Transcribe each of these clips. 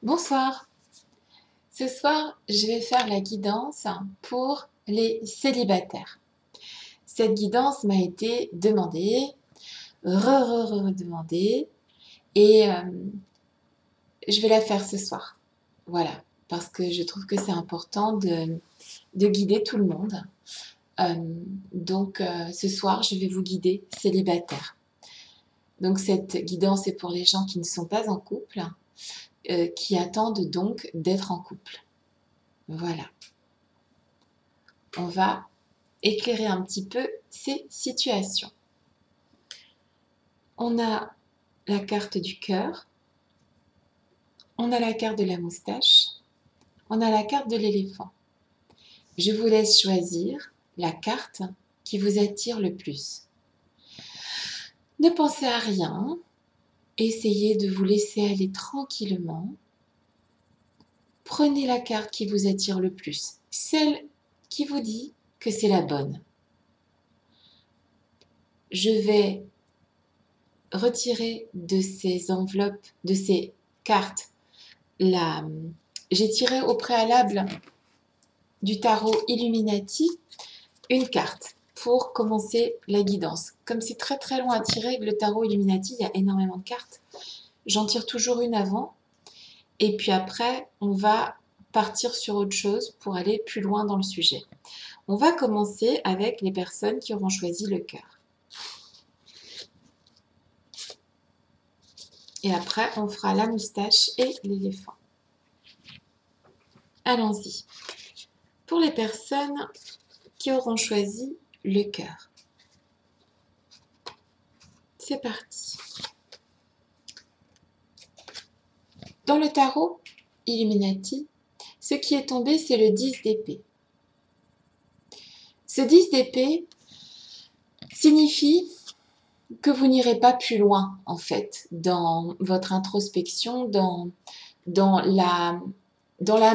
Bonsoir. Ce soir, je vais faire la guidance pour les célibataires. Cette guidance m'a été demandée, redemandée, et je vais la faire ce soir. Voilà, parce que je trouve que c'est important de guider tout le monde. Ce soir, je vais vous guider célibataires. Donc cette guidance est pour les gens qui ne sont pas en couple, qui attendent donc d'être en couple. Voilà. On va éclairer un petit peu ces situations. On a la carte du cœur, on a la carte de la moustache, on a la carte de l'éléphant. Je vous laisse choisir la carte qui vous attire le plus. Ne pensez à rien, essayez de vous laisser aller tranquillement. Prenez la carte qui vous attire le plus, celle qui vous dit que c'est la bonne. Je vais retirer de ces enveloppes, de ces cartes, j'ai tiré au préalable du tarot Illuminati une carte pour commencer la guidance. Comme c'est très très long à tirer, le tarot Illuminati, il y a énormément de cartes. J'en tire toujours une avant et puis après, on va partir sur autre chose pour aller plus loin dans le sujet. On va commencer avec les personnes qui auront choisi le cœur. Et après, on fera la moustache et l'éléphant. Allons-y. Pour les personnes qui auront choisi le cœur. C'est parti. Dans le tarot Illuminati, ce qui est tombé, c'est le 10 d'épée. Ce 10 d'épée signifie que vous n'irez pas plus loin, en fait, dans votre introspection, dans la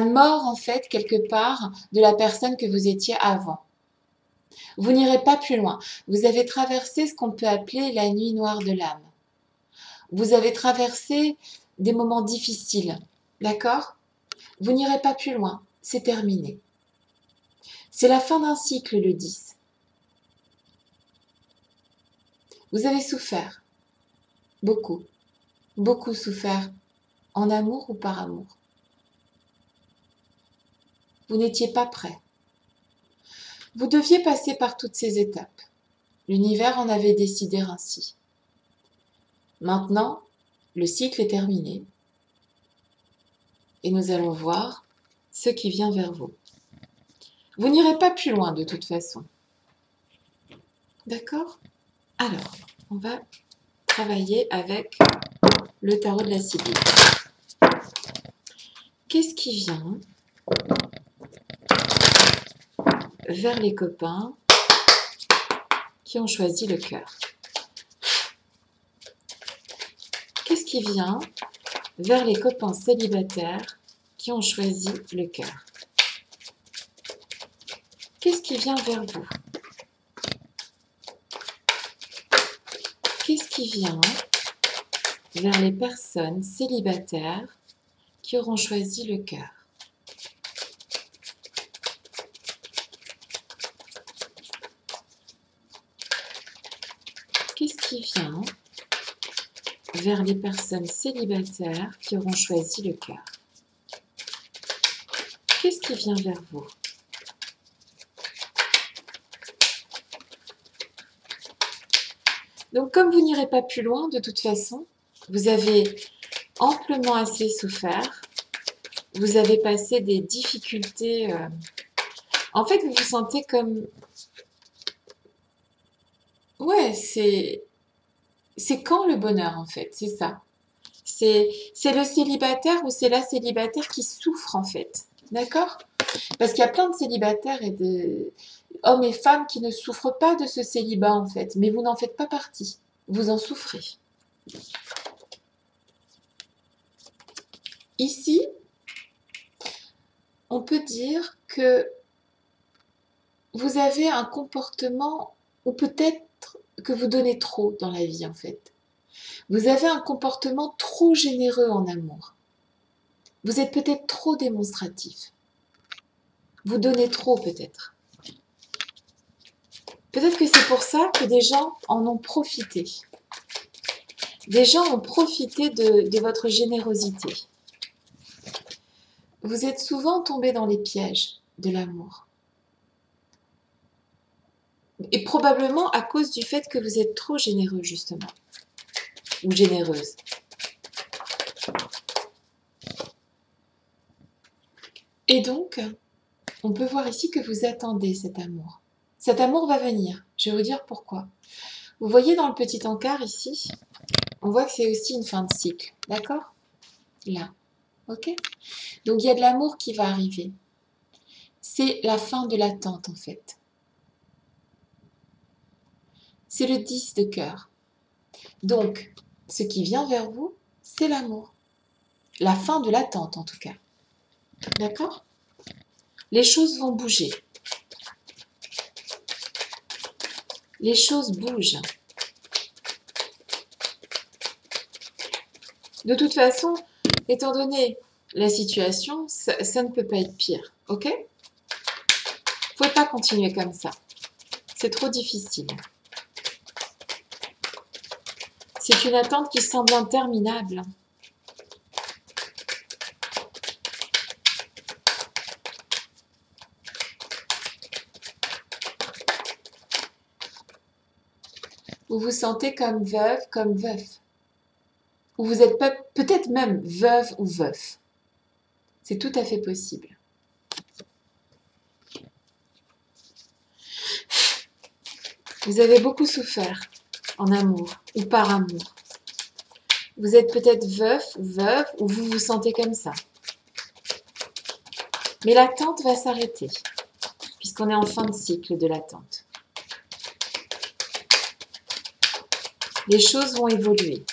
mort, en fait, quelque part, de la personne que vous étiez avant. Vous n'irez pas plus loin. Vous avez traversé ce qu'on peut appeler la nuit noire de l'âme. Vous avez traversé des moments difficiles, d'accord? Vous n'irez pas plus loin, c'est terminé. C'est la fin d'un cycle, le 10. Vous avez souffert, beaucoup, beaucoup souffert, en amour ou par amour. Vous n'étiez pas prêt. Vous deviez passer par toutes ces étapes. L'univers en avait décidé ainsi. Maintenant, le cycle est terminé et nous allons voir ce qui vient vers vous. Vous n'irez pas plus loin de toute façon. D'accord? Alors, on va travailler avec le tarot de la Sibylle. Qu'est-ce qui vient vers les copains qui ont choisi le cœur? Qu'est-ce qui vient vers les copains célibataires qui ont choisi le cœur? Qu'est-ce qui vient vers vous? Qu'est-ce qui vient vers les personnes célibataires qui auront choisi le cœur? Qu'est-ce qui vient vers les personnes célibataires qui auront choisi le cœur? Qu'est-ce qui vient vers vous? Donc, comme vous n'irez pas plus loin, de toute façon, vous avez amplement assez souffert. Vous avez passé des difficultés. En fait, vous vous sentez comme... Ouais, c'est quand le bonheur, en fait, c'est ça. C'est le célibataire ou c'est la célibataire qui souffre, en fait. D'accord? Parce qu'il y a plein de célibataires et de hommes et femmes qui ne souffrent pas de ce célibat, en fait. Mais vous n'en faites pas partie. Vous en souffrez. Ici, on peut dire que vous avez un comportement, ou peut-être que vous donnez trop dans la vie, en fait. Vous avez un comportement trop généreux en amour. Vous êtes peut-être trop démonstratif. Vous donnez trop peut-être. Peut-être que c'est pour ça que des gens en ont profité. Des gens ont profité de votre générosité. Vous êtes souvent tombé dans les pièges de l'amour. Et probablement à cause du fait que vous êtes trop généreux, justement. Ou généreuse. Et donc, on peut voir ici que vous attendez cet amour. Cet amour va venir. Je vais vous dire pourquoi. Vous voyez dans le petit encart ici, on voit que c'est aussi une fin de cycle. D'accord? Là. Ok? Donc, il y a de l'amour qui va arriver. C'est la fin de l'attente, en fait. C'est le 10 de cœur. Donc, ce qui vient vers vous, c'est l'amour. La fin de l'attente, en tout cas. D'accord? Les choses vont bouger. Les choses bougent. De toute façon, étant donné la situation, ça ne peut pas être pire. Ok? Vous ne pouvez pas continuer comme ça. C'est trop difficile. C'est une attente qui semble interminable. Vous vous sentez comme veuve, comme veuf. Ou vous êtes peut-être même veuve ou veuf. C'est tout à fait possible. Vous avez beaucoup souffert en amour ou par amour. Vous êtes peut-être veuf ou veuve ou vous vous sentez comme ça. Mais l'attente va s'arrêter puisqu'on est en fin de cycle de l'attente. Les choses vont évoluer.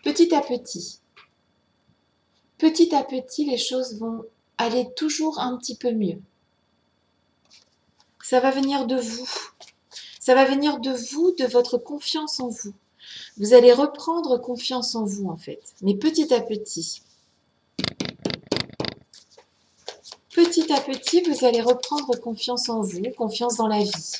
Petit à petit, les choses vont aller toujours un petit peu mieux. Ça va venir de vous. Ça va venir de vous, de votre confiance en vous. Vous allez reprendre confiance en vous, en fait. Mais petit à petit. Petit à petit, vous allez reprendre confiance en vous, confiance dans la vie.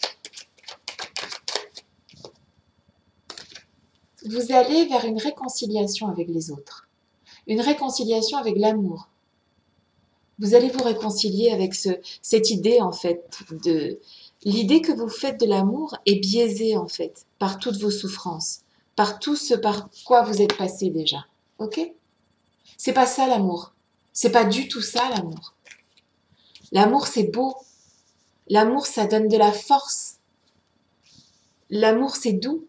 Vous allez vers une réconciliation avec les autres. Une réconciliation avec l'amour. Vous allez vous réconcilier avec cette idée, en fait, de... L'idée que vous faites de l'amour est biaisée, en fait, par toutes vos souffrances, par tout ce par quoi vous êtes passé déjà. Ok? C'est pas ça l'amour. C'est pas du tout ça l'amour. L'amour, c'est beau. L'amour, ça donne de la force. L'amour, c'est doux.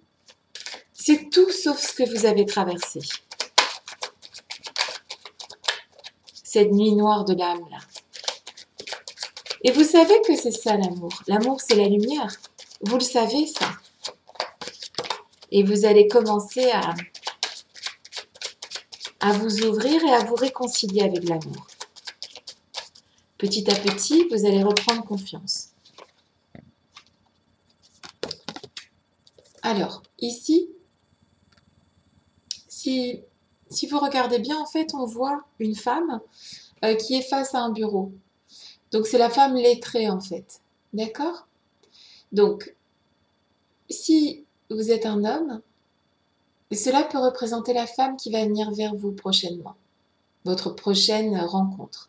C'est tout sauf ce que vous avez traversé. Cette nuit noire de l'âme, là. Et vous savez que c'est ça l'amour. L'amour, c'est la lumière. Vous le savez, ça. Et vous allez commencer à vous ouvrir et à vous réconcilier avec l'amour. Petit à petit, vous allez reprendre confiance. Alors, ici, si vous regardez bien, en fait, on voit une femme qui est face à un bureau. Donc, c'est la femme lettrée, en fait. D'accord? Donc, si vous êtes un homme, cela peut représenter la femme qui va venir vers vous prochainement. Votre prochaine rencontre.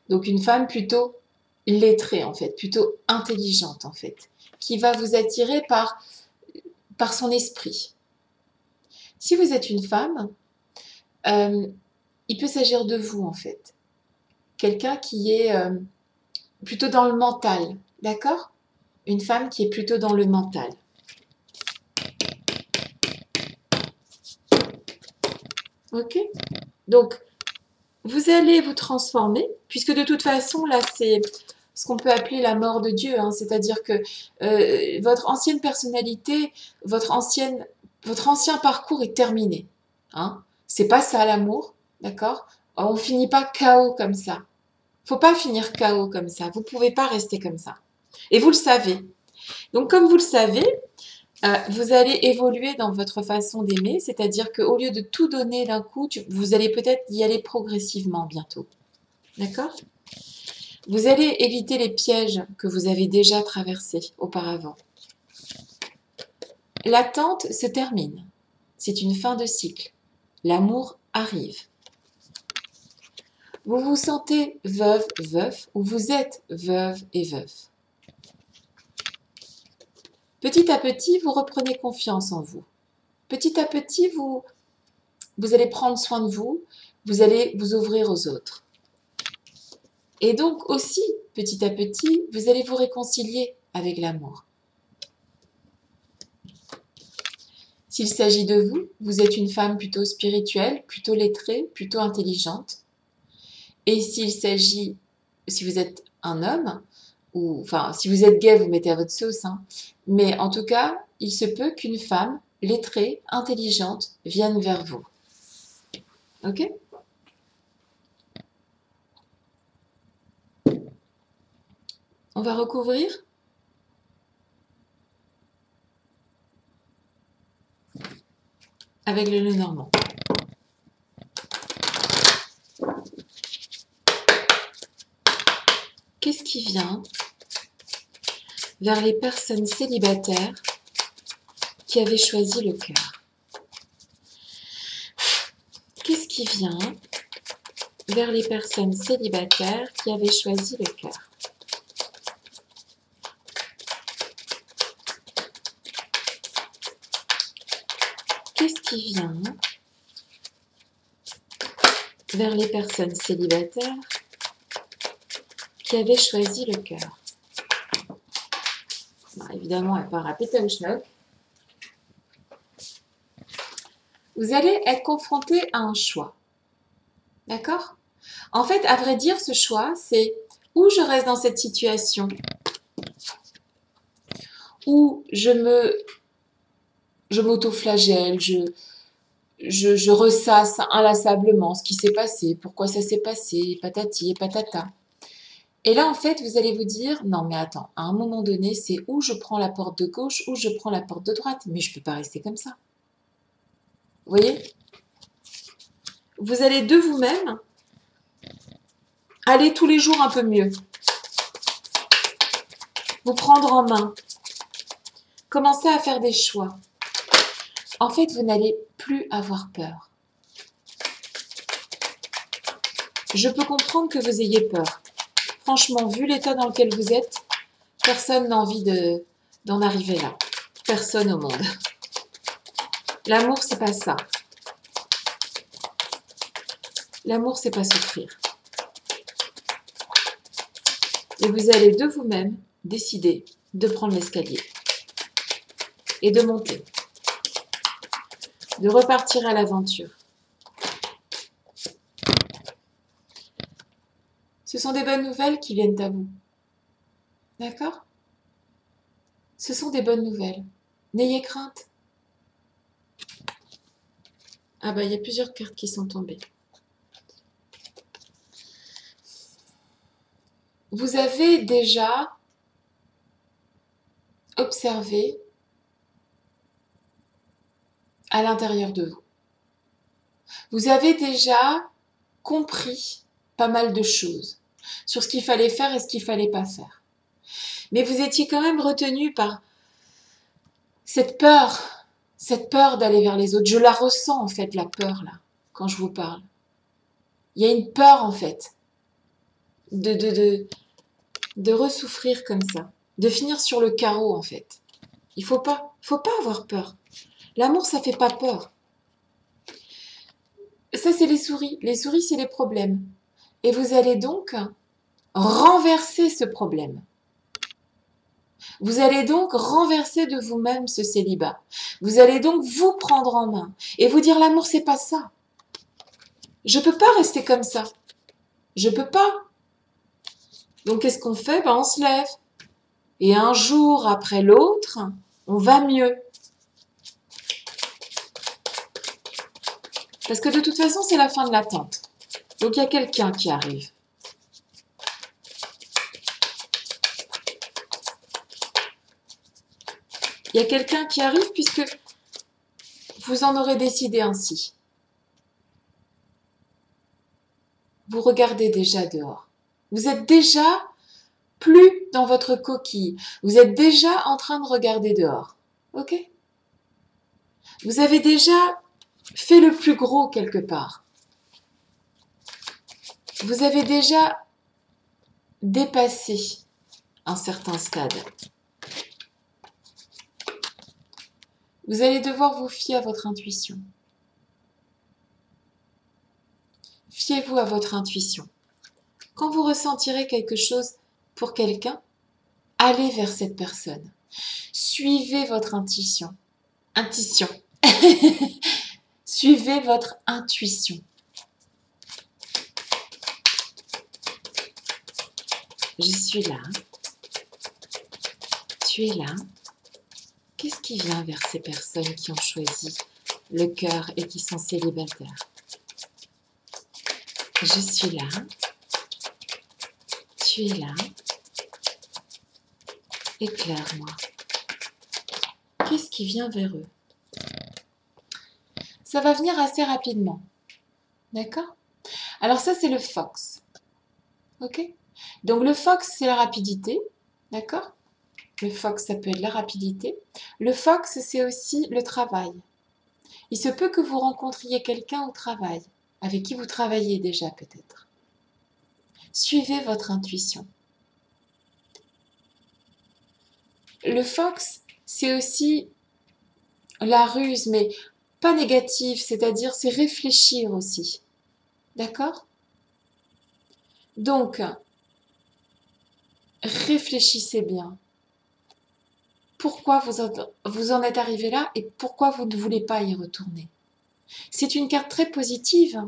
Donc, une femme plutôt lettrée, en fait, plutôt intelligente, en fait, qui va vous attirer par son esprit. Si vous êtes une femme, il peut s'agir de vous, en fait. Quelqu'un qui est plutôt dans le mental, d'accord? Une femme qui est plutôt dans le mental. Ok? Donc, vous allez vous transformer, puisque de toute façon, là, c'est ce qu'on peut appeler la mort de Dieu, hein, c'est-à-dire que votre ancienne personnalité, votre ancien parcours est terminé. Hein. C'est pas ça l'amour, d'accord? On finit pas KO comme ça. Faut pas finir KO comme ça. Vous pouvez pas rester comme ça. Et vous le savez. Donc, comme vous le savez, Vous allez évoluer dans votre façon d'aimer, c'est-à-dire qu'au lieu de tout donner d'un coup, vous allez peut-être y aller progressivement bientôt. D'accord? Vous allez éviter les pièges que vous avez déjà traversés auparavant. L'attente se termine. C'est une fin de cycle. L'amour arrive. Vous vous sentez veuve, veuf, ou vous êtes veuve et veuf. Petit à petit, vous reprenez confiance en vous. Petit à petit, vous allez prendre soin de vous, vous allez vous ouvrir aux autres. Et donc aussi, petit à petit, vous allez vous réconcilier avec l'amour. S'il s'agit de vous, vous êtes une femme plutôt spirituelle, plutôt lettrée, plutôt intelligente. Et s'il s'agit, si vous êtes un homme, ou enfin, si vous êtes gay, vous mettez à votre sauce, hein. Mais en tout cas, il se peut qu'une femme lettrée, intelligente, vienne vers vous. Ok? On va recouvrir. Avec le Lenormand. Qu'est-ce qui vient vers les personnes célibataires qui avaient choisi le cœur? Qu'est-ce qui vient vers les personnes célibataires qui avaient choisi le cœur? Qu'est-ce qui vient vers les personnes célibataires qui avaient choisi le cœur? Évidemment, elle part à Pétanschnock. Vous allez être confronté à un choix. D'accord? En fait, à vrai dire, ce choix, c'est où je reste dans cette situation, où je m'auto-flagelle, je ressasse inlassablement ce qui s'est passé, pourquoi ça s'est passé, patati et patata. Et là, en fait, vous allez vous dire, non mais attends, à un moment donné, c'est où je prends la porte de gauche, où je prends la porte de droite, mais je ne peux pas rester comme ça. Vous voyez? Vous allez de vous-même aller tous les jours un peu mieux. Vous prendre en main. Commencer à faire des choix. En fait, vous n'allez plus avoir peur. Je peux comprendre que vous ayez peur. Franchement, vu l'état dans lequel vous êtes, personne n'a envie d'en arriver là. Personne au monde. L'amour, c'est pas ça. L'amour, c'est pas souffrir. Et vous allez de vous-même décider de prendre l'escalier et de monter, de repartir à l'aventure. Ce sont des bonnes nouvelles qui viennent à vous. D'accord? Ce sont des bonnes nouvelles. N'ayez crainte. Ah bah, il y a plusieurs cartes qui sont tombées. Vous avez déjà observé à l'intérieur de vous. Vous avez déjà compris pas mal de choses sur ce qu'il fallait faire et ce qu'il fallait pas faire. Mais vous étiez quand même retenu par cette peur d'aller vers les autres. Je la ressens en fait, la peur là, quand je vous parle. Il y a une peur en fait de ressouffrir comme ça, de finir sur le carreau en fait. Il faut pas avoir peur. L'amour, ça fait pas peur. Ça, c'est les souris. Les souris, c'est les problèmes. Et vous allez donc renverser ce problème. Vous allez donc renverser de vous-même ce célibat. Vous allez donc vous prendre en main et vous dire l'amour, c'est pas ça. Je peux pas rester comme ça. Je peux pas. Donc, qu'est-ce qu'on fait? Ben, on se lève. Et un jour après l'autre, on va mieux. Parce que de toute façon, c'est la fin de l'attente. Donc, il y a quelqu'un qui arrive. Il Il y a quelqu'un qui arrive puisque vous en aurez décidé ainsi. Vous regardez déjà dehors. Vous êtes déjà plus dans votre coquille. Vous êtes déjà en train de regarder dehors. Ok? Vous avez déjà fait le plus gros quelque part. Vous avez déjà dépassé un certain stade. Vous allez devoir vous fier à votre intuition. Fiez-vous à votre intuition. Quand vous ressentirez quelque chose pour quelqu'un, allez vers cette personne. Suivez votre intuition. Intuition. Suivez votre intuition. Je suis là. Tu es là. Qu'est-ce qui vient vers ces personnes qui ont choisi le cœur et qui sont célibataires? Je suis là. Tu es là. Éclaire-moi. Qu'est-ce qui vient vers eux? Ça va venir assez rapidement. D'accord? Alors ça, c'est le fox. Ok? Donc le fox, c'est la rapidité. D'accord? Le fox, ça peut être la rapidité. Le fox, c'est aussi le travail. Il se peut que vous rencontriez quelqu'un au travail, avec qui vous travaillez déjà peut-être. Suivez votre intuition. Le fox, c'est aussi la ruse, mais pas négative, c'est-à-dire c'est réfléchir aussi. D'accord? Donc, réfléchissez bien. Pourquoi vous en êtes arrivé là et pourquoi vous ne voulez pas y retourner? C'est une carte très positive.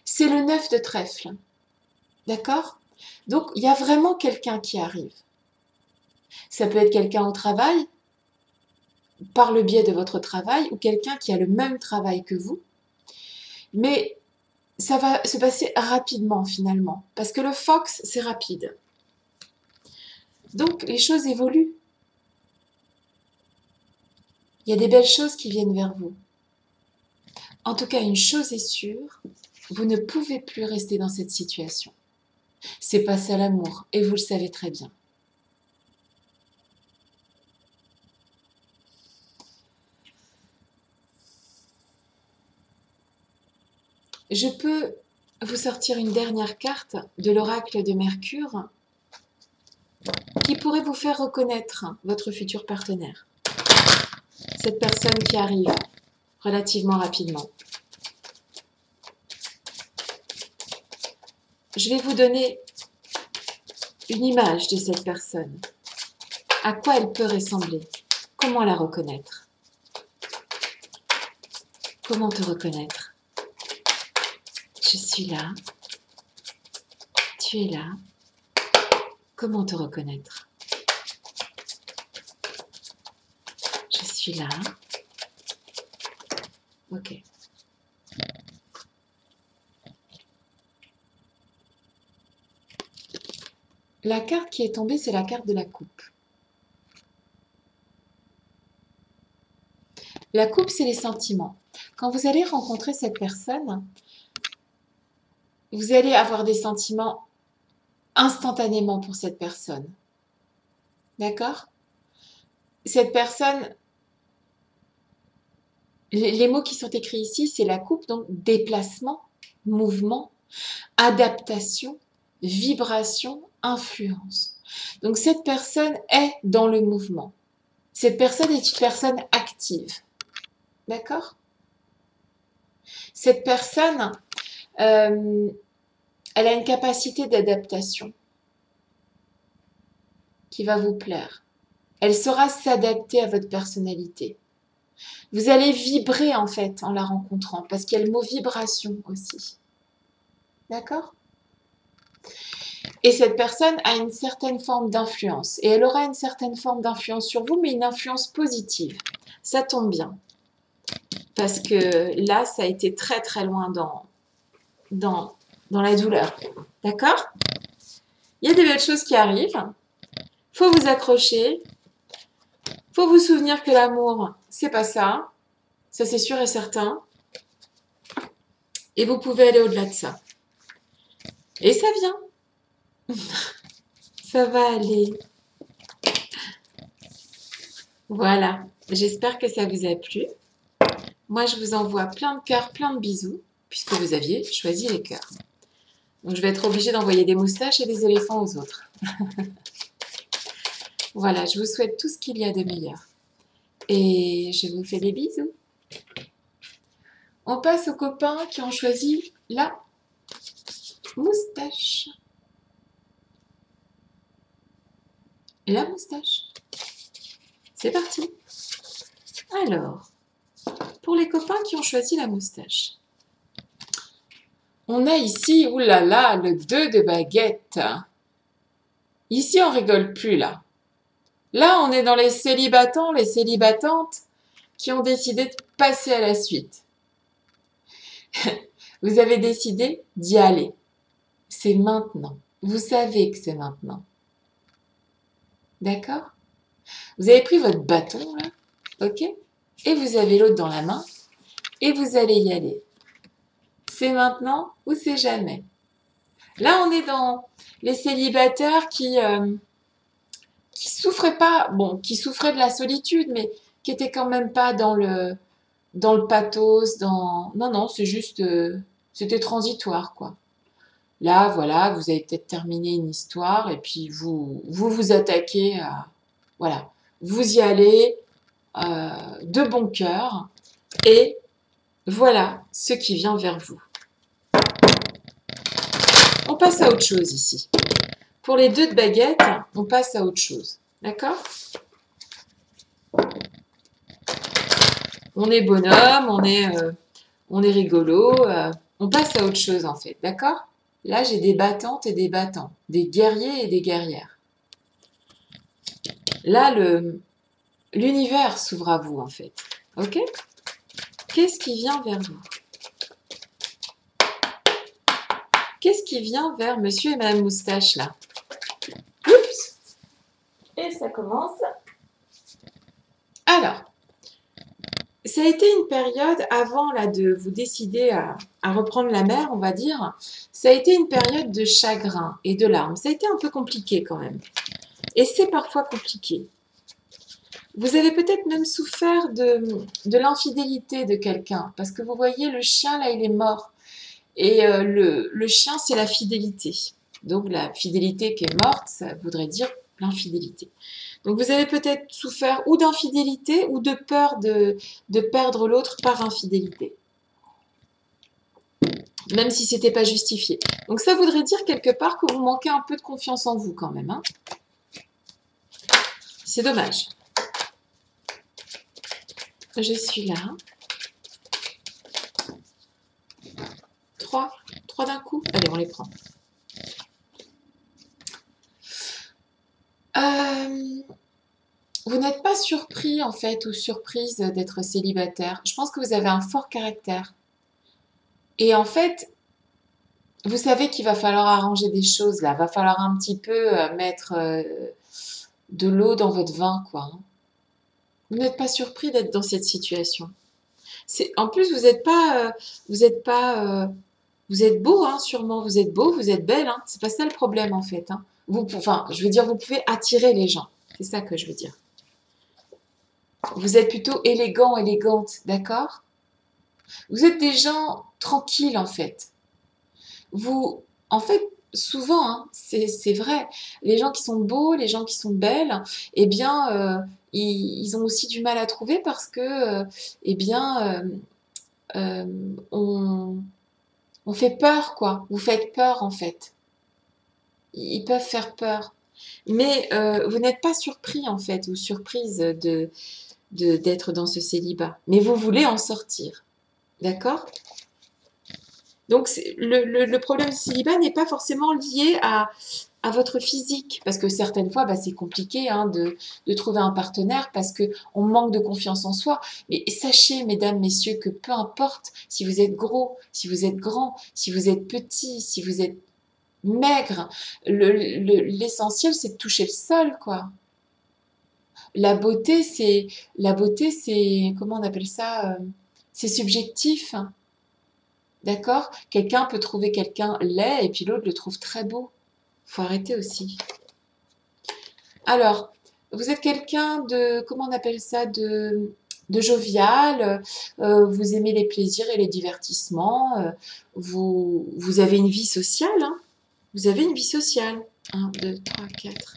C'est le 9 de trèfle. D'accord? Donc, il y a vraiment quelqu'un qui arrive. Ça peut être quelqu'un au travail, par le biais de votre travail, ou quelqu'un qui a le même travail que vous. Mais ça va se passer rapidement finalement, parce que le fox, c'est rapide. Donc, les choses évoluent. Il y a des belles choses qui viennent vers vous. En tout cas, une chose est sûre, vous ne pouvez plus rester dans cette situation. C'est pas ça l'amour, et vous le savez très bien. Je peux vous sortir une dernière carte de l'oracle de Mercure qui pourrait vous faire reconnaître votre futur partenaire. Cette personne qui arrive relativement rapidement. Je vais vous donner une image de cette personne. À quoi elle peut ressembler? Comment la reconnaître? Comment te reconnaître? Je suis là. Tu es là. Comment te reconnaître? Je suis là. Ok. La carte qui est tombée, c'est la carte de la coupe. La coupe, c'est les sentiments. Quand vous allez rencontrer cette personne, vous allez avoir des sentiments instantanément pour cette personne. D'accord? Cette personne, les mots qui sont écrits ici, c'est la coupe, donc déplacement, mouvement, adaptation, vibration, influence. Donc cette personne est dans le mouvement. Cette personne est une personne active. D'accord? Cette personne, elle a une capacité d'adaptation qui va vous plaire. Elle saura s'adapter à votre personnalité. Vous allez vibrer en fait en la rencontrant parce qu'il y a le mot vibration aussi. D'accord? Et cette personne a une certaine forme d'influence. Et elle aura une certaine forme d'influence sur vous, mais une influence positive. Ça tombe bien. Parce que là, ça a été très très loin dans la douleur. D'accord? Il y a des belles choses qui arrivent. Il faut vous accrocher. Faut vous souvenir que l'amour, c'est pas ça. Ça, c'est sûr et certain. Et vous pouvez aller au-delà de ça. Et ça vient. Ça va aller. Voilà. J'espère que ça vous a plu. Moi, je vous envoie plein de cœurs, plein de bisous, puisque vous aviez choisi les cœurs. Donc, je vais être obligée d'envoyer des moustaches et des éléphants aux autres. Voilà, je vous souhaite tout ce qu'il y a de meilleur. Et je vous fais des bisous. On passe aux copains qui ont choisi la moustache. La moustache. C'est parti. Alors, pour les copains qui ont choisi la moustache, on a ici, oulala, le 2 de baguette. Ici, on rigole plus, là. Là, on est dans les célibatants, les célibatantes qui ont décidé de passer à la suite. Vous avez décidé d'y aller. C'est maintenant. Vous savez que c'est maintenant. D'accord? Vous avez pris votre bâton, là, ok? Et vous avez l'autre dans la main, et vous allez y aller. C'est maintenant ou c'est jamais. Là, on est dans les célibataires qui souffraient pas, bon, qui souffraient de la solitude, mais qui étaient quand même pas dans le pathos, dans... Non, non, c'est juste... c'était transitoire, quoi. Là, voilà, vous avez peut-être terminé une histoire, et puis vous attaquez à... Voilà, vous y allez de bon cœur, et voilà ce qui vient vers vous. On passe à autre chose ici. Pour les 2 de baguette, on passe à autre chose. D'accord? On est bonhomme, on est rigolo, on passe à autre chose en fait. D'accord? Là, j'ai des battantes et des battants, des guerriers et des guerrières. Là, l'univers s'ouvre à vous en fait. Ok? Qu'est-ce qui vient vers vous? Qu'est-ce qui vient vers monsieur et madame Moustache là? Oups! Et ça commence. Alors, ça a été une période avant là, de vous décider à reprendre la mer, on va dire. Ça a été une période de chagrin et de larmes. Ça a été un peu compliqué quand même. Et c'est parfois compliqué. Vous avez peut-être même souffert de l'infidélité de quelqu'un. Parce que vous voyez, le chien, là, il est mort. Et le chien, c'est la fidélité. Donc la fidélité qui est morte, ça voudrait dire l'infidélité. Donc vous avez peut-être souffert ou d'infidélité ou de peur de perdre l'autre par infidélité. Même si ce n'était pas justifié. Donc ça voudrait dire quelque part que vous manquez un peu de confiance en vous quand même. Hein. C'est dommage. Je suis là. 3 d'un coup. Allez, on les prend. Vous n'êtes pas surpris en fait ou surprise d'être célibataire. Je pense que vous avez un fort caractère. Et en fait, vous savez qu'il va falloir arranger des choses là. Il va falloir un petit peu mettre de l'eau dans votre vin, quoi. Hein. Vous n'êtes pas surpris d'être dans cette situation. En plus, vous êtes beau, hein, sûrement. Vous êtes beau, vous êtes belle. Hein. C'est pas ça le problème en fait. Hein. Enfin, je veux dire, vous pouvez attirer les gens. C'est ça que je veux dire. Vous êtes plutôt élégant, élégante, d'accord? Vous êtes des gens tranquilles en fait. En fait, souvent, hein, c'est vrai, les gens qui sont beaux, les gens qui sont belles, eh bien, ils ont aussi du mal à trouver parce que, eh bien, on fait peur, quoi. Vous faites peur, en fait. Ils peuvent faire peur. Mais vous n'êtes pas surpris, en fait, ou surprise d'être dans ce célibat. Mais vous voulez en sortir. D'accord? Donc, le problème du célibat n'est pas forcément lié à votre physique. Parce que certaines fois, bah, c'est compliqué hein, de trouver un partenaire parce qu'on manque de confiance en soi. Mais sachez, mesdames, messieurs, que peu importe si vous êtes gros, si vous êtes grand, si vous êtes petit, si vous êtes maigre, l'essentiel, c'est de toucher le sol, quoi. la beauté, c'est, comment on appelle ça, c'est subjectif, hein, d'accord? Quelqu'un peut trouver quelqu'un laid et puis l'autre le trouve très beau. Faut arrêter aussi. Alors, vous êtes quelqu'un de, comment on appelle ça, de jovial, vous aimez les plaisirs et les divertissements, vous avez une vie sociale, hein? Vous avez une vie sociale. 1, 2, 3, 4.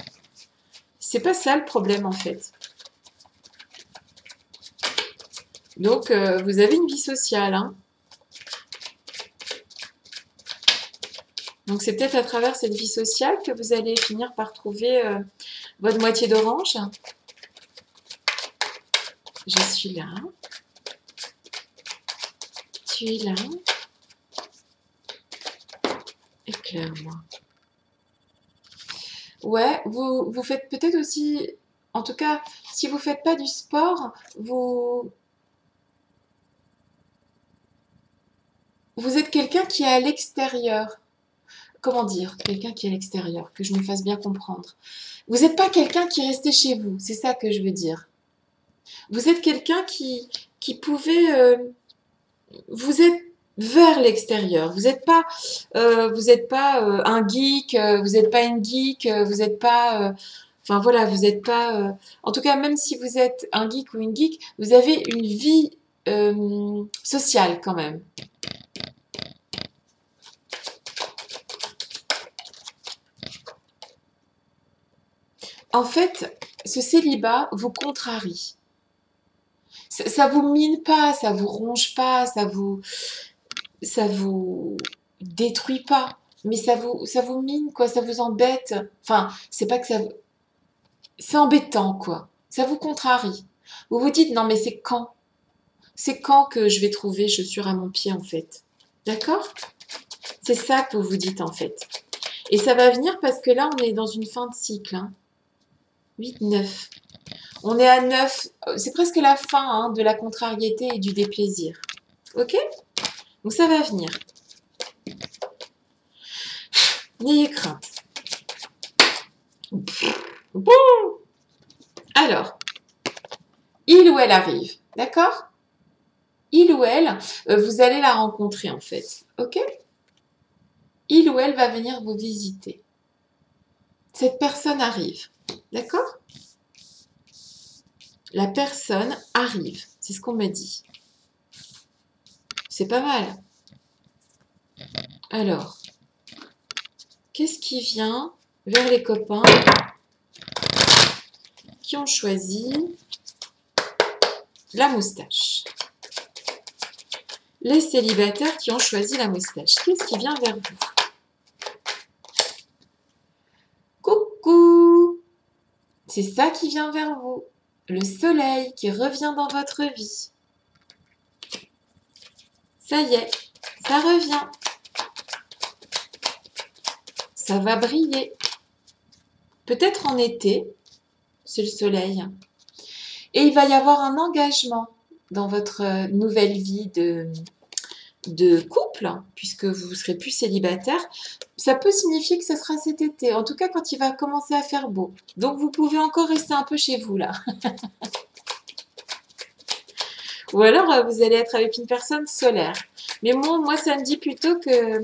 C'est pas ça le problème en fait. Donc, vous avez une vie sociale, hein? Donc, c'est peut-être à travers cette vie sociale que vous allez finir par trouver votre moitié d'orange. Je suis là. Tu es là. Éclaire-moi. Ouais, vous faites peut-être aussi, en tout cas, si vous ne faites pas du sport, vous êtes quelqu'un qui est à l'extérieur. Comment dire? Quelqu'un qui est à l'extérieur, que je me fasse bien comprendre. Vous n'êtes pas quelqu'un qui est resté chez vous, c'est ça que je veux dire. Vous êtes quelqu'un qui pouvait... vous êtes vers l'extérieur. Vous n'êtes pas, un geek, vous n'êtes pas une geek, vous n'êtes pas... enfin voilà, vous n'êtes pas... en tout cas, même si vous êtes un geek ou une geek, vous avez une vie sociale quand même. En fait, ce célibat vous contrarie. Ça vous mine pas, ça vous ronge pas, ça vous détruit pas, mais ça vous mine quoi, ça vous embête. Enfin, c'est pas que ça, c'est embêtant quoi. Ça vous contrarie. Vous vous dites non mais c'est quand? C'est quand que je vais trouver chaussures à mon pied en fait? D'accord? C'est ça que vous vous dites en fait. Et ça va venir parce que là on est dans une fin de cycle. Hein. 8, 9. On est à 9. C'est presque la fin hein, de la contrariété et du déplaisir. Ok? Donc ça va venir. N'ayez crainte. Alors, il ou elle arrive, d'accord? Il ou elle, vous allez la rencontrer en fait, ok? Il ou elle va venir vous visiter. Cette personne arrive, d'accord? La personne arrive, c'est ce qu'on me dit. C'est pas mal. Alors, qu'est-ce qui vient vers les copains qui ont choisi la moustache? Les célibataires qui ont choisi la moustache, qu'est-ce qui vient vers vous? Coucou! C'est ça qui vient vers vous. Le soleil qui revient dans votre vie. Ça y est, ça revient. Ça va briller. Peut-être en été, c'est le soleil. Et il va y avoir un engagement dans votre nouvelle vie de couple, puisque vous ne serez plus célibataire. Ça peut signifier que ce sera cet été, en tout cas quand il va commencer à faire beau. Donc vous pouvez encore rester un peu chez vous là. Ou alors vous allez être avec une personne solaire. Mais bon, moi ça me dit plutôt que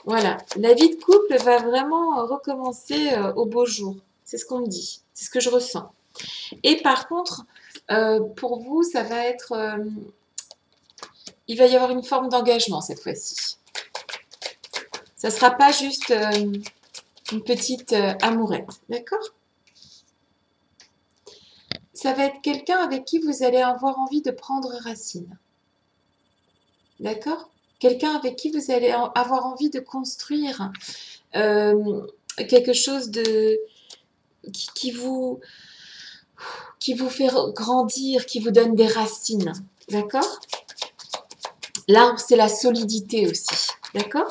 voilà, la vie de couple va vraiment recommencer au beau jour. C'est ce qu'on me dit, c'est ce que je ressens. Et par contre, pour vous, ça va être... il va y avoir une forme d'engagement cette fois-ci. Ça ne sera pas juste une petite amourette, d'accord? Ça va être quelqu'un avec qui vous allez avoir envie de prendre racine. D'accord? Quelqu'un avec qui vous allez avoir envie de construire quelque chose de qui vous fait grandir, qui vous donne des racines. D'accord? L'arbre, c'est la solidité aussi. D'accord?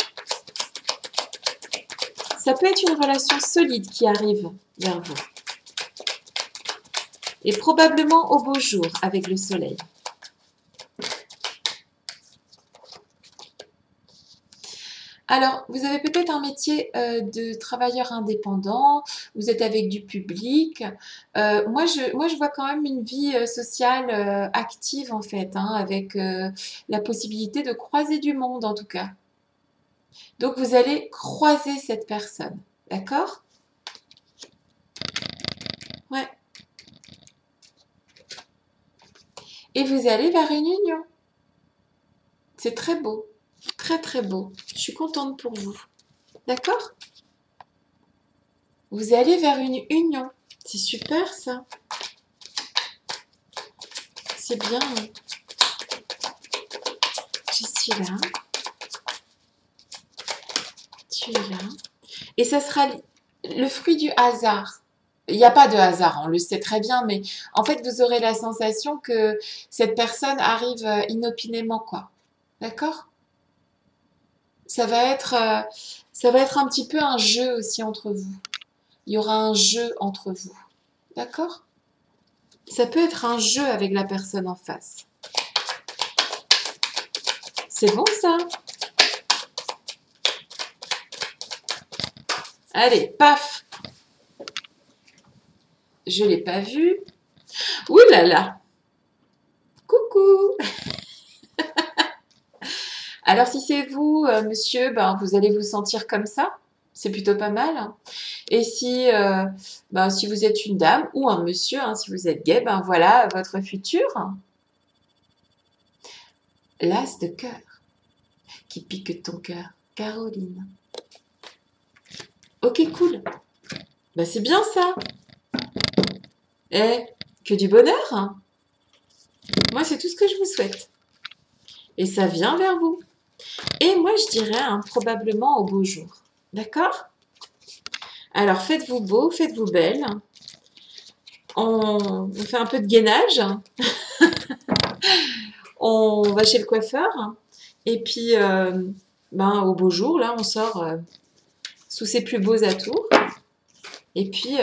Ça peut être une relation solide qui arrive vers vous. Et probablement au beau jour avec le soleil. Alors, vous avez peut-être un métier de travailleur indépendant, vous êtes avec du public. Moi, je vois quand même une vie sociale active en fait, hein, avec la possibilité de croiser du monde en tout cas. Donc, vous allez croiser cette personne, d'accord? Ouais. Et vous allez vers une union. C'est très beau, très très beau. Je suis contente pour vous, d'accord? Vous allez vers une union. C'est super ça. C'est bien. Je suis là. Tu es là. Et ça sera le fruit du hasard. Il n'y a pas de hasard, on le sait très bien, mais en fait, vous aurez la sensation que cette personne arrive inopinément, quoi. D'accord? Ça va être un petit peu un jeu aussi entre vous. Il y aura un jeu entre vous. D'accord? Ça peut être un jeu avec la personne en face. C'est bon ça? Allez, paf! Je ne l'ai pas vu. Ouh là là! Coucou! Alors si c'est vous, monsieur, ben, vous allez vous sentir comme ça. C'est plutôt pas mal, hein. Et si, ben, si vous êtes une dame ou un monsieur, hein, si vous êtes gay, ben voilà votre futur. L'as de cœur qui pique ton cœur. Caroline. Ok, cool. Ben, c'est bien ça. Eh, que du bonheur, hein. Moi, c'est tout ce que je vous souhaite. Et ça vient vers vous. Et moi, je dirais hein, probablement au beau jour. D'accord? Alors, faites-vous beau, faites-vous belle. On fait un peu de gainage. On va chez le coiffeur. Et puis, ben, au beau jour, là, on sort sous ses plus beaux atours. Et puis,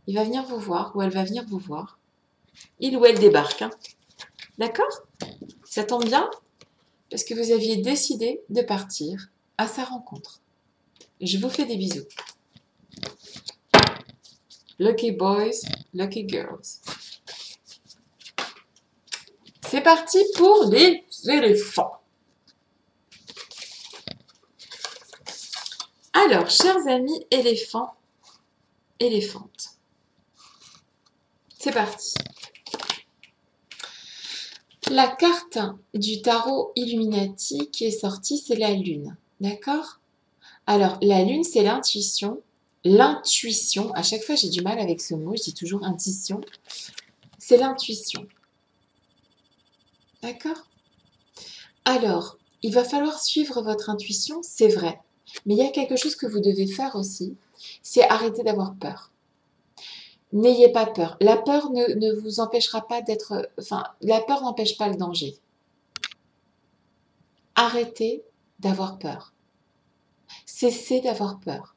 il va venir vous voir, ou elle va venir vous voir. Il ou elle débarque. Hein. D'accord? Ça tombe bien parce que vous aviez décidé de partir à sa rencontre. Je vous fais des bisous. Lucky boys, lucky girls. C'est parti pour les éléphants. Alors, chers amis éléphants, éléphantes, c'est parti. La carte du tarot Illuminati qui est sortie, c'est la lune. D'accord? Alors, la lune, c'est l'intuition. L'intuition, à chaque fois j'ai du mal avec ce mot, je dis toujours intuition. C'est l'intuition. D'accord? Alors, il va falloir suivre votre intuition, c'est vrai. Mais il y a quelque chose que vous devez faire aussi, c'est arrêter d'avoir peur. N'ayez pas peur. La peur ne vous empêchera pas d'être... Enfin, la peur n'empêche pas le danger. Arrêtez d'avoir peur. Cessez d'avoir peur.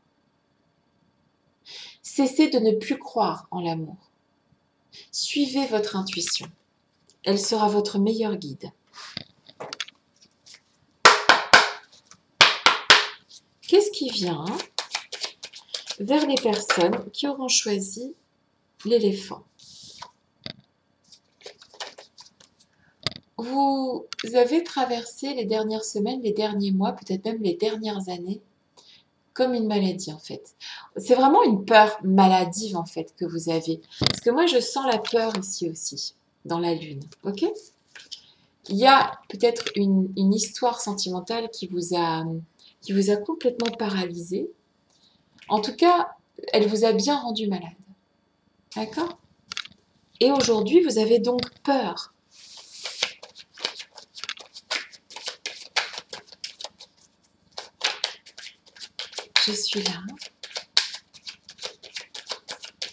Cessez de ne plus croire en l'amour. Suivez votre intuition. Elle sera votre meilleur guide. Qu'est-ce qui vient vers les personnes qui auront choisi l'éléphant? Vous avez traversé les dernières semaines, les derniers mois, peut-être même les dernières années, comme une maladie en fait. C'est vraiment une peur maladive en fait que vous avez. Parce que moi je sens la peur ici aussi, dans la lune, ok? Il y a peut-être une histoire sentimentale qui vous a complètement paralysé. En tout cas, elle vous a bien rendu malade. D'accord? Et aujourd'hui, vous avez donc peur. Je suis là.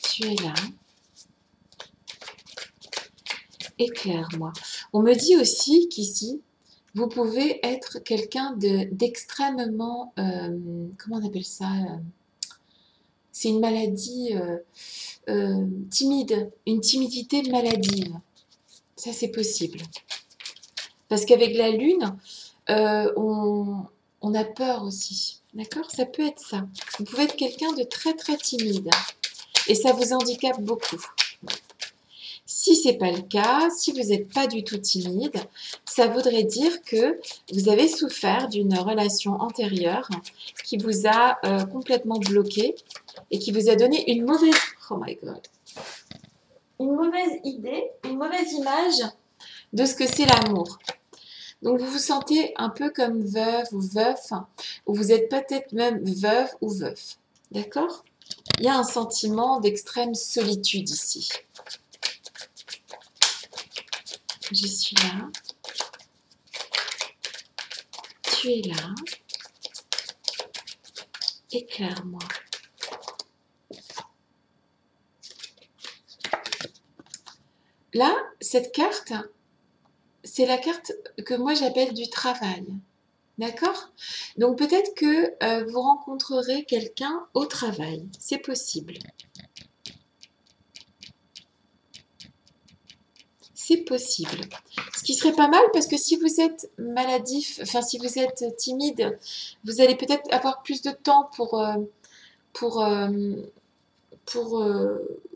Tu es là. Éclaire-moi. On me dit aussi qu'ici, vous pouvez être quelqu'un d'extrêmement... comment on appelle ça c'est une maladie timide, une timidité maladive. Ça, c'est possible. Parce qu'avec la lune, on on a peur aussi. D'accord? Ça peut être ça. Vous pouvez être quelqu'un de très très timide. Et ça vous handicape beaucoup. Si ce n'est pas le cas, si vous n'êtes pas du tout timide, ça voudrait dire que vous avez souffert d'une relation antérieure qui vous a complètement bloqué et qui vous a donné une mauvaise... Oh my God! Une mauvaise idée, une mauvaise image de ce que c'est l'amour. Donc vous vous sentez un peu comme veuve ou veuf, ou vous êtes peut-être même veuve ou veuf. D'accord? Il y a un sentiment d'extrême solitude ici. Je suis là. Tu es là. Éclaire-moi. Là, cette carte, c'est la carte que moi j'appelle du travail. D'accord? Donc peut-être que vous rencontrerez quelqu'un au travail. C'est possible. C'est possible. Ce qui serait pas mal parce que si vous êtes maladif, enfin si vous êtes timide, vous allez peut-être avoir plus de temps pour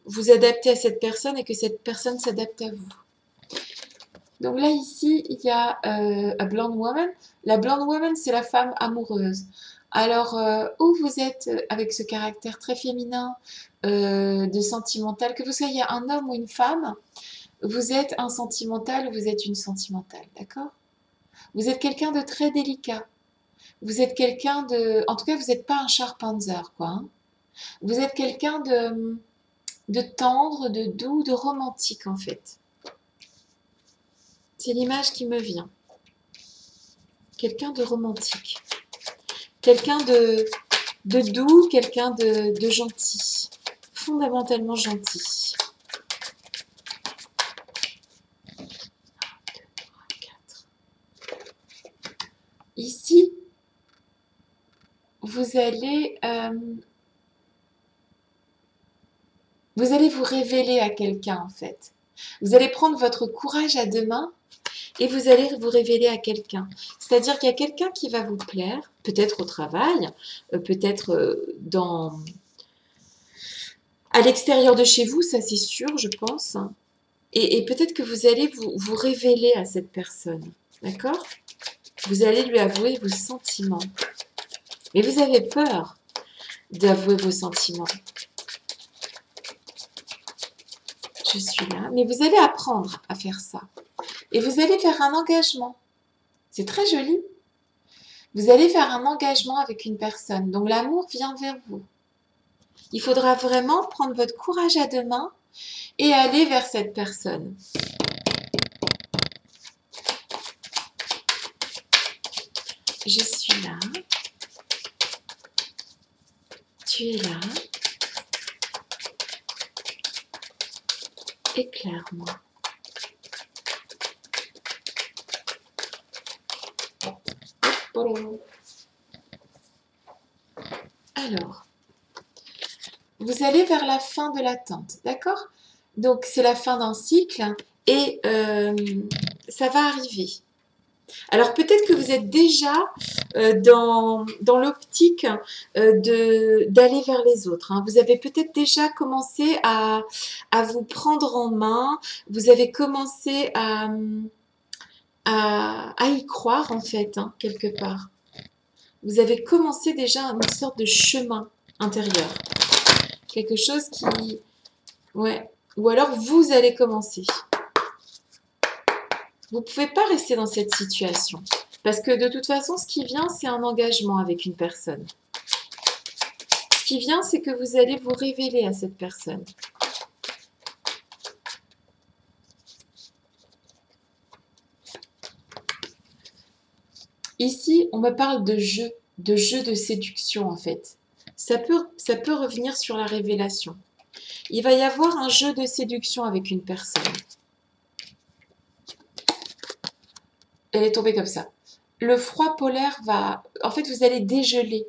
vous adapter à cette personne et que cette personne s'adapte à vous. Donc là, ici, il y a a blonde woman. La blonde woman, c'est la femme amoureuse. Alors, où vous êtes avec ce caractère très féminin, de sentimental, que vous soyez un homme ou une femme, vous êtes un sentimental ou vous êtes une sentimentale, d'accord? Vous êtes quelqu'un de très délicat. Vous êtes quelqu'un de... En tout cas, vous n'êtes pas un Charpentier, quoi. Hein. Vous êtes quelqu'un de tendre, de doux, de romantique, en fait. C'est l'image qui me vient. Quelqu'un de romantique. Quelqu'un de doux, quelqu'un de gentil. Fondamentalement gentil. 1, 2, 3, 4. Ici, vous allez vous révéler à quelqu'un, en fait. Vous allez prendre votre courage à deux mains et vous allez vous révéler à quelqu'un. C'est-à-dire qu'il y a quelqu'un qui va vous plaire, peut-être au travail, peut-être à l'extérieur de chez vous, ça c'est sûr, je pense. Et peut-être que vous allez vous révéler à cette personne. D'accord? Vous allez lui avouer vos sentiments. Mais vous avez peur d'avouer vos sentiments. Je suis là. Mais vous allez apprendre à faire ça. Et vous allez faire un engagement. C'est très joli. Vous allez faire un engagement avec une personne. Donc l'amour vient vers vous. Il faudra vraiment prendre votre courage à deux mains et aller vers cette personne. Je suis là. Tu es là. Éclaire-moi. Alors, vous allez vers la fin de l'attente, d'accord? Donc, c'est la fin d'un cycle et ça va arriver. Alors, peut-être que vous êtes déjà dans l'optique d'aller vers les autres. Hein. Vous avez peut-être déjà commencé à vous prendre en main. Vous avez commencé à y croire, en fait, hein, quelque part. Vous avez commencé déjà une sorte de chemin intérieur. Quelque chose qui... Ouais. Ou alors, vous allez commencer. Vous ne pouvez pas rester dans cette situation. Parce que de toute façon, ce qui vient, c'est un engagement avec une personne. Ce qui vient, c'est que vous allez vous révéler à cette personne. Ici, on me parle de jeu de séduction en fait. Ça peut revenir sur la révélation. Il va y avoir un jeu de séduction avec une personne. Elle est tombée comme ça. Le froid polaire va... En fait, vous allez dégeler.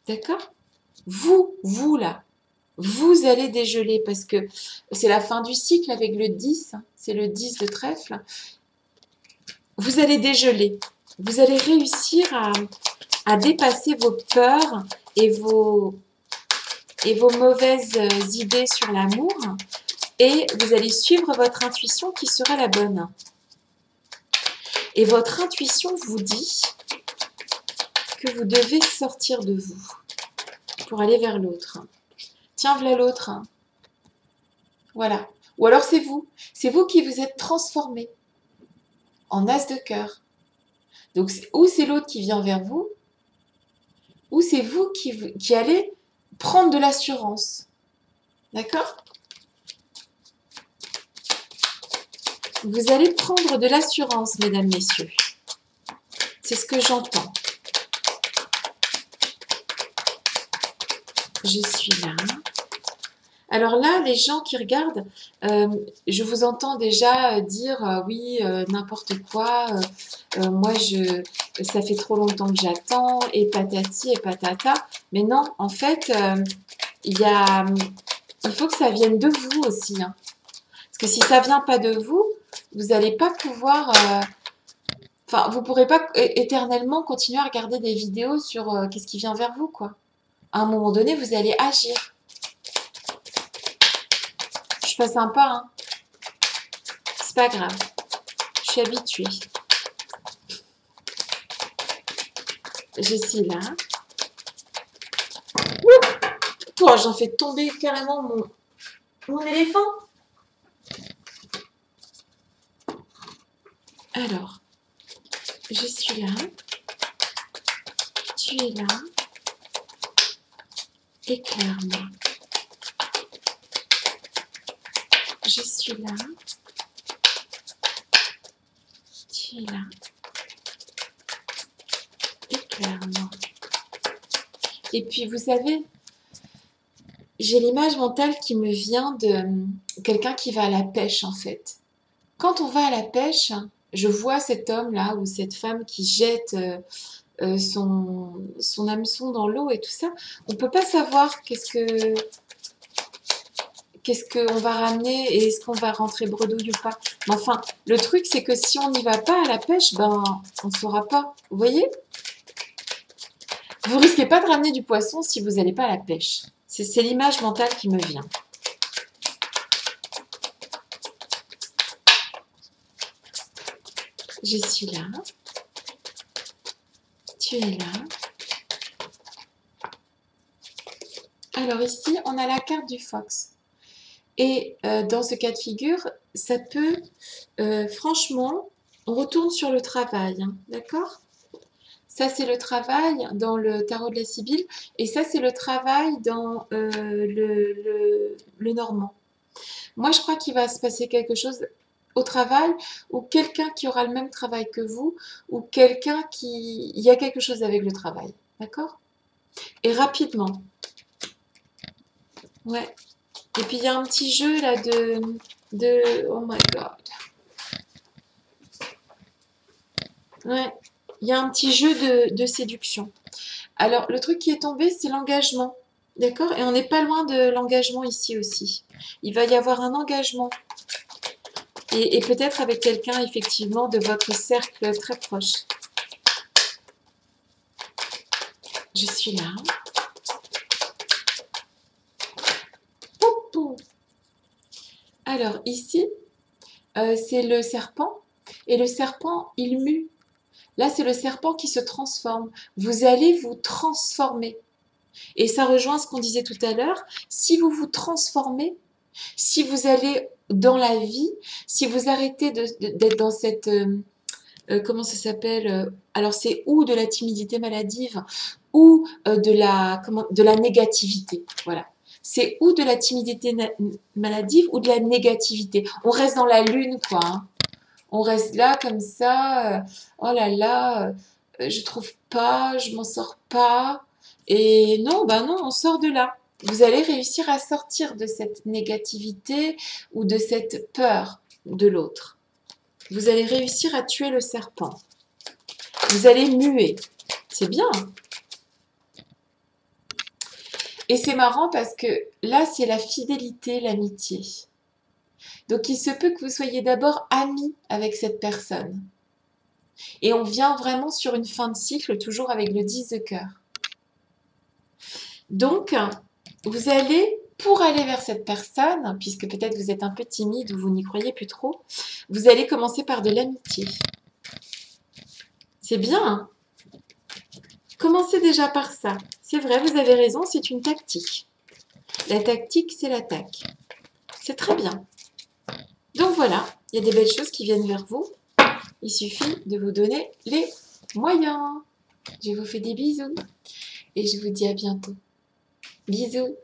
D'accord? Vous là, vous allez dégeler parce que c'est la fin du cycle avec le 10. C'est le 10 de trèfle. Vous allez dégeler. Vous allez réussir à dépasser vos peurs et vos mauvaises idées sur l'amour. Et vous allez suivre votre intuition qui sera la bonne. Et votre intuition vous dit que vous devez sortir de vous pour aller vers l'autre. Tiens, voilà l'autre. Voilà. Ou alors c'est vous. C'est vous qui vous êtes transformé en as de cœur. Donc, ou c'est l'autre qui vient vers vous, ou c'est vous qui allez prendre de l'assurance. D'accord ? Vous allez prendre de l'assurance, mesdames, messieurs. C'est ce que j'entends. Je suis là. Alors là, les gens qui regardent, je vous entends déjà dire oui, n'importe quoi, moi ça fait trop longtemps que j'attends, et patati et patata. Mais non, en fait, il faut que ça vienne de vous aussi. Hein. Parce que si ça ne vient pas de vous, vous n'allez pas pouvoir... Enfin, vous ne pourrez pas éternellement continuer à regarder des vidéos sur qu'est-ce qui vient vers vous, quoi. À un moment donné, vous allez agir. Je suis pas sympa, hein. C'est pas grave. Je suis habituée. Je suis là. Oh, j'en fais tomber carrément mon éléphant. Alors, je suis là. Tu es là. Éclaire-moi. Je suis là. Tu es là. Éclaire-moi. Et puis, vous savez, j'ai l'image mentale qui me vient de quelqu'un qui va à la pêche, en fait. Quand on va à la pêche, je vois cet homme-là ou cette femme qui jette son hameçon dans l'eau et tout ça. On ne peut pas savoir qu'est-ce qu'on va ramener et est-ce qu'on va rentrer bredouille ou pas. Mais enfin, le truc, c'est que si on n'y va pas à la pêche, ben, on ne saura pas. Vous voyez ? Vous risquez pas de ramener du poisson si vous n'allez pas à la pêche. C'est l'image mentale qui me vient. Je suis là. Tu es là. Alors ici, on a la carte du fox. Et dans ce cas de figure, ça peut, franchement, on retourne sur le travail, hein, d'accord ? Ça, c'est le travail dans le tarot de la Sibylle, et ça, c'est le travail dans le normand. Moi, je crois qu'il va se passer quelque chose au travail, ou quelqu'un qui aura le même travail que vous, ou quelqu'un qui... Il y a quelque chose avec le travail, d'accord ? Et rapidement. Ouais. Et puis, il y a un petit jeu, là, de... Oh my God. Ouais. Il y a un petit jeu de séduction. Alors, le truc qui est tombé, c'est l'engagement. D'accord ? Et on n'est pas loin de l'engagement ici aussi. Il va y avoir un engagement. Et peut-être avec quelqu'un, effectivement, de votre cercle très proche. Je suis là. Alors, ici, c'est le serpent. Et le serpent, il mue. Là, c'est le serpent qui se transforme. Vous allez vous transformer. Et ça rejoint ce qu'on disait tout à l'heure. Si vous vous transformez, si vous allez dans la vie, si vous arrêtez d'être dans cette... comment ça s'appelle alors, c'est ou de la timidité maladive ou de la négativité. Voilà. C'est ou de la timidité maladive ou de la négativité. On reste dans la lune, quoi. Hein. On reste là comme ça, oh là là, je trouve pas, je m'en sors pas. Et non, ben non, on sort de là. Vous allez réussir à sortir de cette négativité ou de cette peur de l'autre. Vous allez réussir à tuer le serpent. Vous allez muer. C'est bien. Et c'est marrant parce que là, c'est la fidélité, l'amitié. Donc, il se peut que vous soyez d'abord amis avec cette personne. Et on vient vraiment sur une fin de cycle, toujours avec le 10 de cœur. Donc, vous allez, pour aller vers cette personne, puisque peut-être vous êtes un peu timide ou vous n'y croyez plus trop, vous allez commencer par de l'amitié. C'est bien, hein? Commencez déjà par ça. C'est vrai, vous avez raison, c'est une tactique. La tactique, c'est l'attaque. C'est très bien. Donc voilà, il y a des belles choses qui viennent vers vous. Il suffit de vous donner les moyens. Je vous fais des bisous et je vous dis à bientôt. Bisous.